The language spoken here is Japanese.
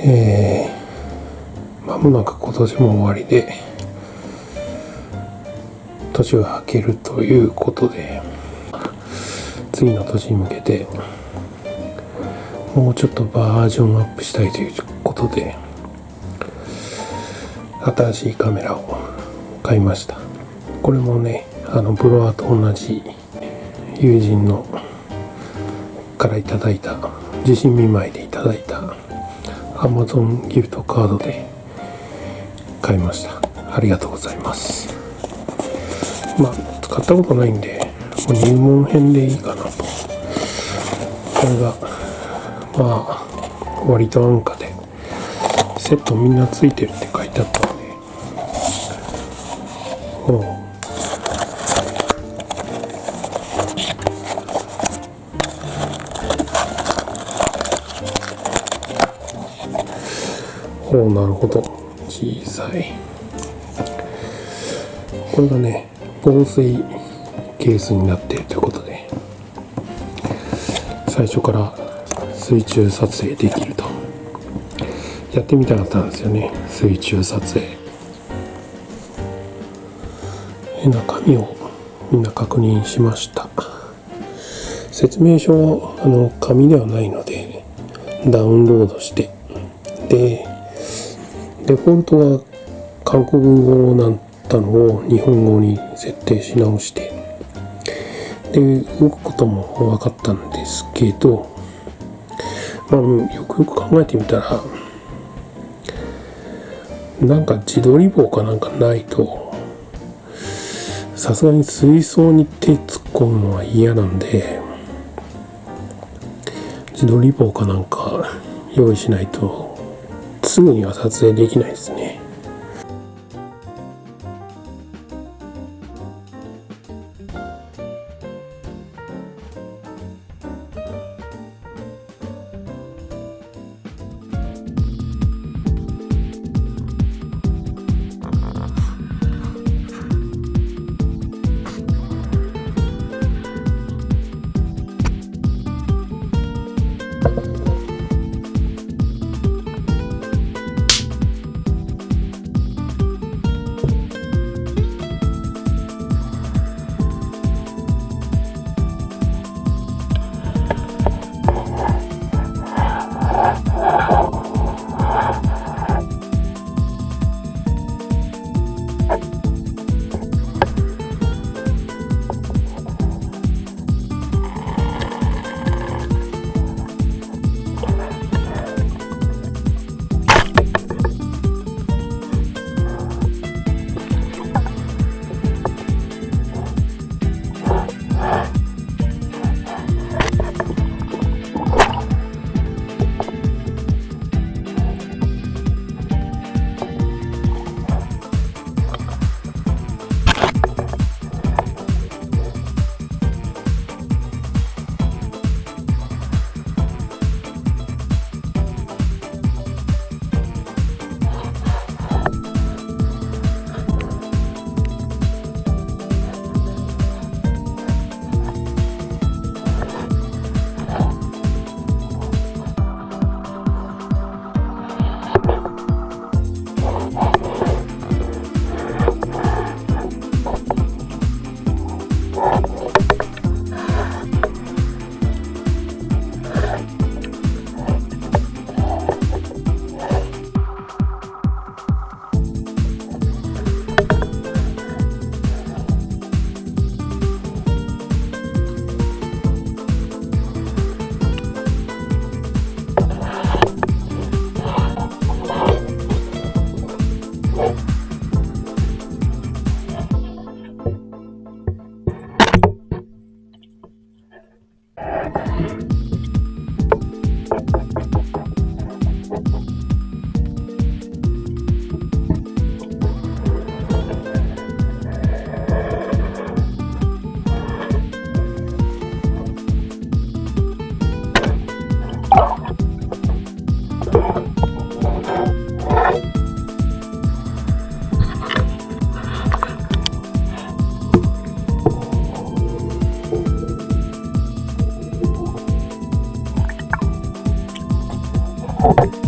間もなく今年も終わりで年が明けるということで、次の年に向けてもうちょっとバージョンアップしたいということで新しいカメラを買いました。これもね、ブロワーと同じ友人のからいただいた、自信見舞いでいただいた Amazon ギフトカードで買いました。ありがとうございます。使ったことないんでもう入門編でいいかなと。これが割と安価でセットみんなついてるって書いてあったんで、なるほど、小さい。これがね、防水ケースになっているということで、最初から水中撮影できると。やってみたかったんですよね、水中撮影。中身をみんな確認しました。説明書は紙ではないのでダウンロードして、でデフォルトは韓国語だったのを日本語に設定し直して、で動くことも分かったんですけど、よくよく考えてみたら、なんか自撮り棒かなんかないとさすがに水槽に手突っ込むのは嫌なんで、自撮り棒かなんか用意しないとすぐには撮影できないですね。はい。